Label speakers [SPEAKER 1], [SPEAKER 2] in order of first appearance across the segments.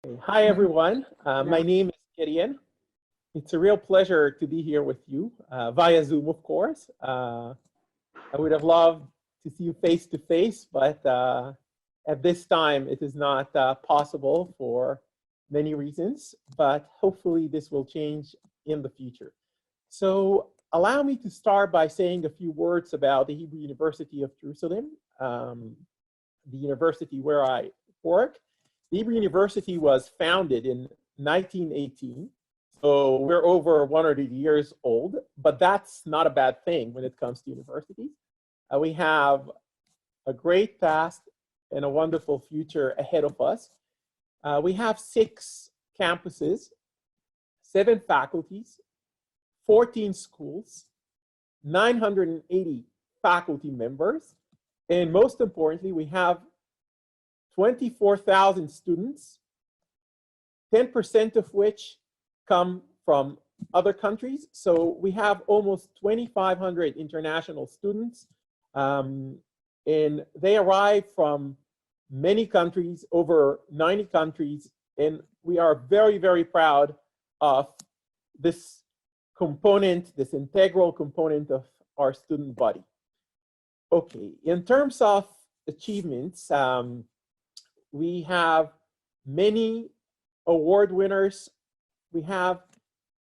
[SPEAKER 1] Hi, everyone. My name is Gideon. It's a real pleasure to be here with you via Zoom, of course. I would have loved to see you face to face, but at this time, it is not possible for many reasons, but hopefully this will change in the future. So allow me to start by saying a few words about the Hebrew University of Jerusalem, the university where I work. The Hebrew University was founded in 1918, so we're over 100 years old, but that's not a bad thing when it comes to universities. We have a great past and a wonderful future ahead of us. We have 6 campuses, 7 faculties, 14 schools, 980 faculty members, and most importantly, we have 24,000 students, 10% of which come from other countries. So we have almost 2,500 international students, and they arrive from many countries, over 90 countries, and we are very, very proud of this component, this integral component of our student body. Okay, in terms of achievements, we have many award winners. We have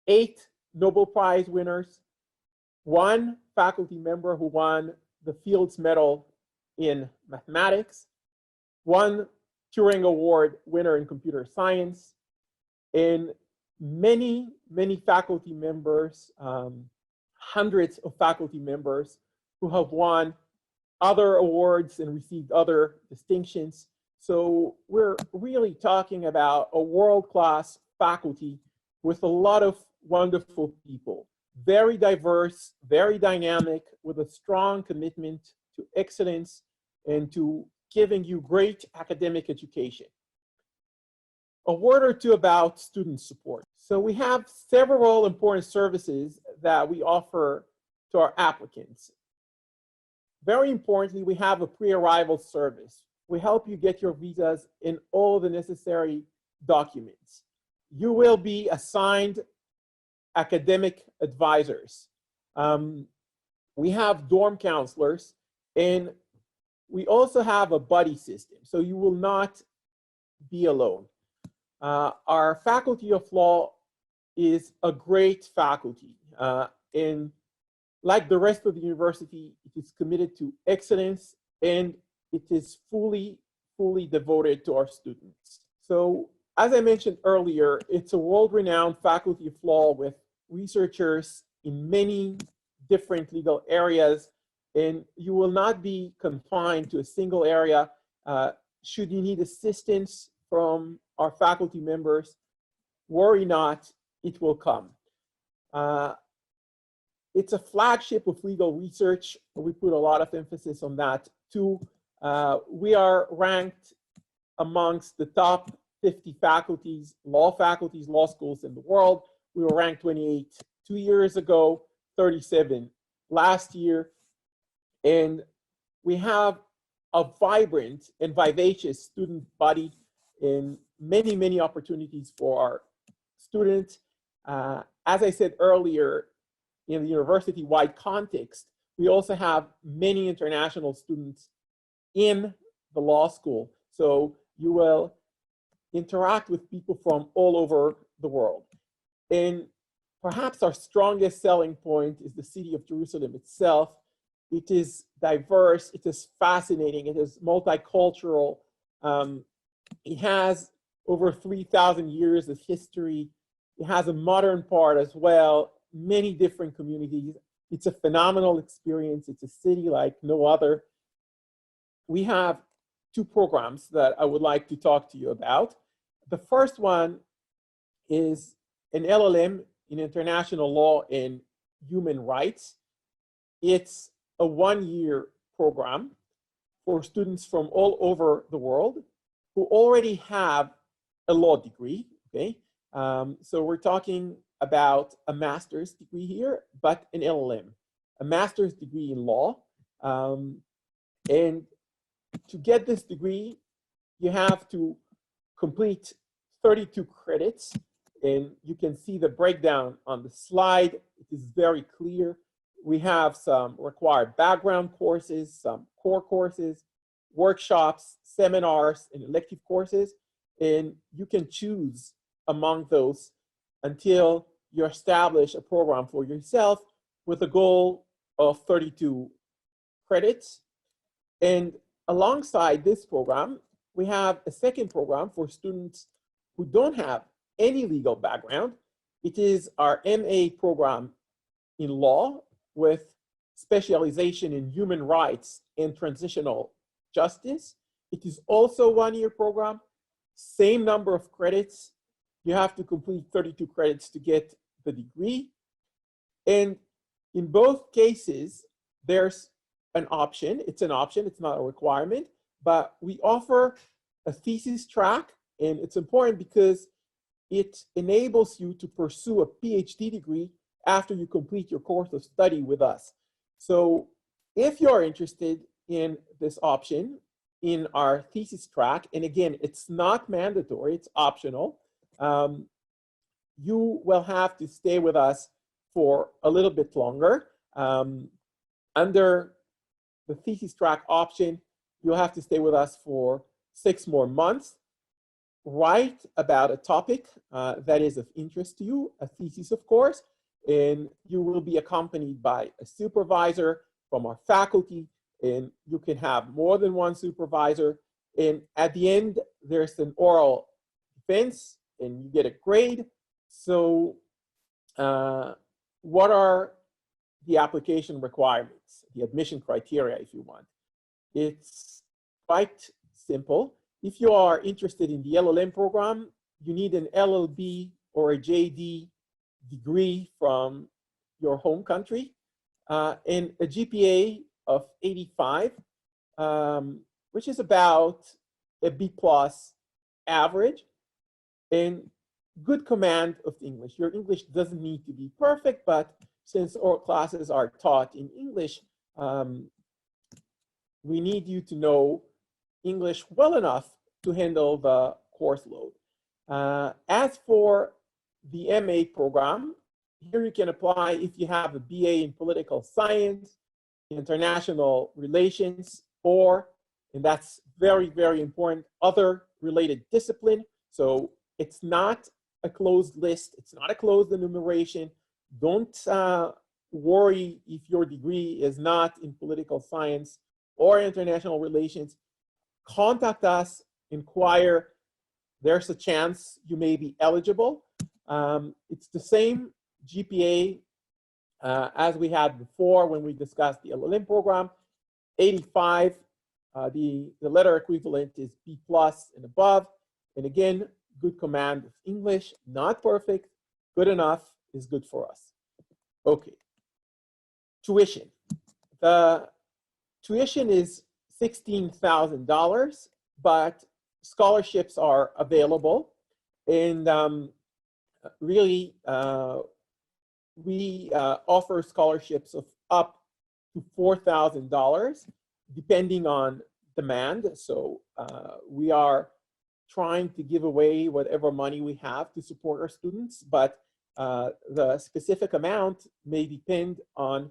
[SPEAKER 1] 8 Nobel Prize winners, 1 faculty member who won the Fields Medal in mathematics, 1 Turing Award winner in computer science, and many, many faculty members, hundreds of faculty members who have won other awards and received other distinctions. So we're really talking about a world-class faculty with a lot of wonderful people, very diverse, very dynamic, with a strong commitment to excellence and to giving you great academic education. A word or two about student support. So we have several important services that we offer to our applicants. Very importantly, we have a pre-arrival service. We help you get your visas and all the necessary documents. You will be assigned academic advisors. We have dorm counselors, and we also have a buddy system, so you will not be alone. Our faculty of law is a great faculty, and like the rest of the university, it is committed to excellence, and it is fully devoted to our students. So as I mentioned earlier, it's a world-renowned faculty of law with researchers in many different legal areas, and you will not be confined to a single area. Should you need assistance from our faculty members, worry not, it will come. It's a flagship of legal research. We put a lot of emphasis on that too. We are ranked amongst the top 50 faculties, law schools in the world. We were ranked 28 2 years ago, 37 last year. And we have a vibrant and vivacious student body and many, many opportunities for our students. As I said earlier, in the university-wide context, we also have many international students in the law school. So you will interact with people from all over the world. And perhaps our strongest selling point is the city of Jerusalem itself. It is diverse, it is fascinating, it is multicultural. It has over 3,000 years of history. It has a modern part as well, many different communities. It's a phenomenal experience. It's a city like no other. We have 2 programs that I would like to talk to you about. The first one is an LLM in international law and human rights. It's a 1-year program for students from all over the world who already have a law degree, okay? So we're talking about a master's degree here, but an LLM, a master's degree in law. And to get this degree, you have to complete 32 credits, and you can see the breakdown on the slide. It is very clear. We have some required background courses, some core courses, workshops, seminars, and elective courses, and you can choose among those until you establish a program for yourself with a goal of 32 credits. And alongside this program, we have a second program for students who don't have any legal background. It is our MA program in law with specialization in human rights and transitional justice. It is also a one-year program, same number of credits. You have to complete 32 credits to get the degree. And in both cases, there's an option. It's an option, it's not a requirement, but we offer a thesis track, and it's important because it enables you to pursue a PhD degree after you complete your course of study with us. So if you're interested in this option in our thesis track, and again, it's not mandatory, it's optional, you will have to stay with us for a little bit longer. Under the thesis track option, you'll have to stay with us for 6 more months. Write about a topic that is of interest to you, a thesis, of course, and you will be accompanied by a supervisor from our faculty, and you can have more than one supervisor. And at the end, there's an oral defense, and you get a grade. So what are the application requirements, the admission criteria, if you want? It's quite simple. If you are interested in the LLM program, you need an LLB or a JD degree from your home country and a GPA of 85, which is about a B+ average, and good command of English. Your English doesn't need to be perfect, but since all classes are taught in English, we need you to know English well enough to handle the course load. As for the MA program, here you can apply if you have a BA in political science, international relations, or, and that's very, very important, other related discipline. So it's not a closed list, it's not a closed enumeration. Don't worry if your degree is not in political science or international relations. Contact us, inquire. There's a chance you may be eligible. It's the same GPA as we had before when we discussed the LLM program, 85. The letter equivalent is B+ and above. And again, good command of English, not perfect, good enough is good for us. Okay, tuition. The tuition is $16,000, but scholarships are available. And really, we offer scholarships of up to $4,000, depending on demand. So we are trying to give away whatever money we have to support our students, but the specific amount may depend on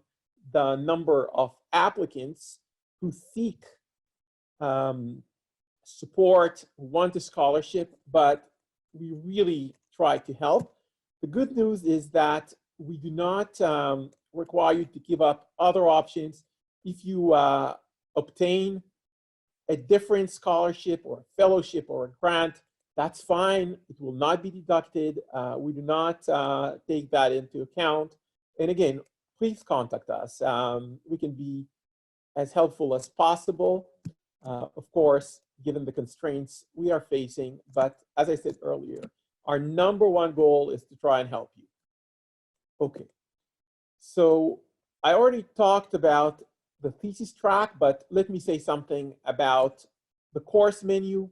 [SPEAKER 1] the number of applicants who seek support, want a scholarship, but we really try to help. The good news is that we do not require you to give up other options. If you obtain a different scholarship or a fellowship or a grant, that's fine. It will not be deducted. We do not take that into account. And again, please contact us. We can be as helpful as possible, of course, given the constraints we are facing. But as I said earlier, our #1 goal is to try and help you. Okay, so I already talked about the thesis track, but let me say something about the course menu.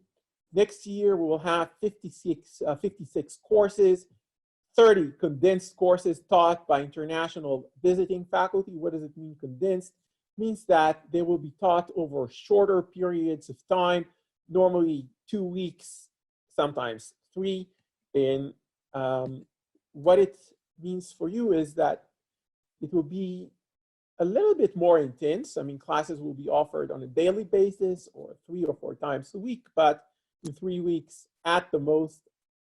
[SPEAKER 1] Next year, we will have 56 courses, 30 condensed courses taught by international visiting faculty. What does it mean, condensed? It means that they will be taught over shorter periods of time, normally 2 weeks, sometimes 3. And what it means for you is that it will be a little bit more intense. I mean, classes will be offered on a daily basis or 3 or 4 times a week, but in 3 weeks at the most,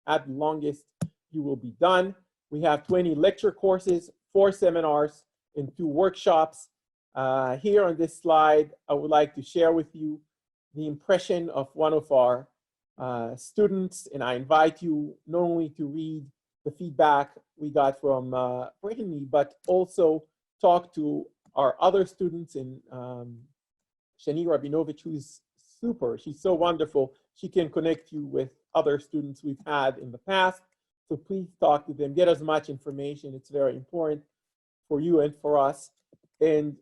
[SPEAKER 1] at the longest, you will be done. We have 20 lecture courses, 4 seminars, and 2 workshops. Here on this slide, I would like to share with you the impression of one of our students, and I invite you not only to read the feedback we got from Brittany, but also talk to our other students, and Shani Rabinovich, who's super. She's so wonderful. She can connect you with other students we've had in the past. So please talk to them, get as much information. It's very important for you and for us. And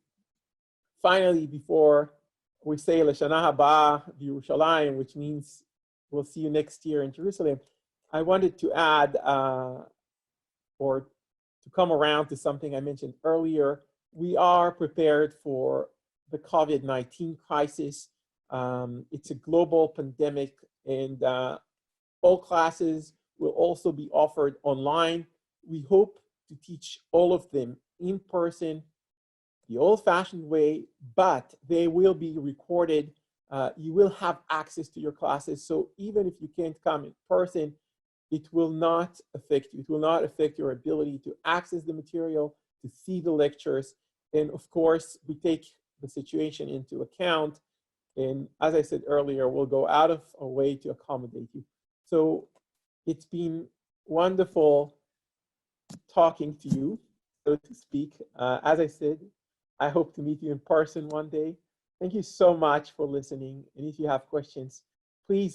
[SPEAKER 1] finally, before we say L'Shana Haba Yerushalayim, which means we'll see you next year in Jerusalem, I wanted to add or to come around to something I mentioned earlier. We are prepared for the COVID-19 crisis. It's a global pandemic, and all classes will also be offered online. We hope to teach all of them in person, the old-fashioned way, but they will be recorded. You will have access to your classes. So even if you can't come in person, it will not affect you. It will not affect your ability to access the material, to see the lectures. And of course, we take the situation into account. And as I said earlier, we'll go out of our way to accommodate you. So it's been wonderful talking to you, so to speak. As I said, I hope to meet you in person one day. Thank you so much for listening. And if you have questions, please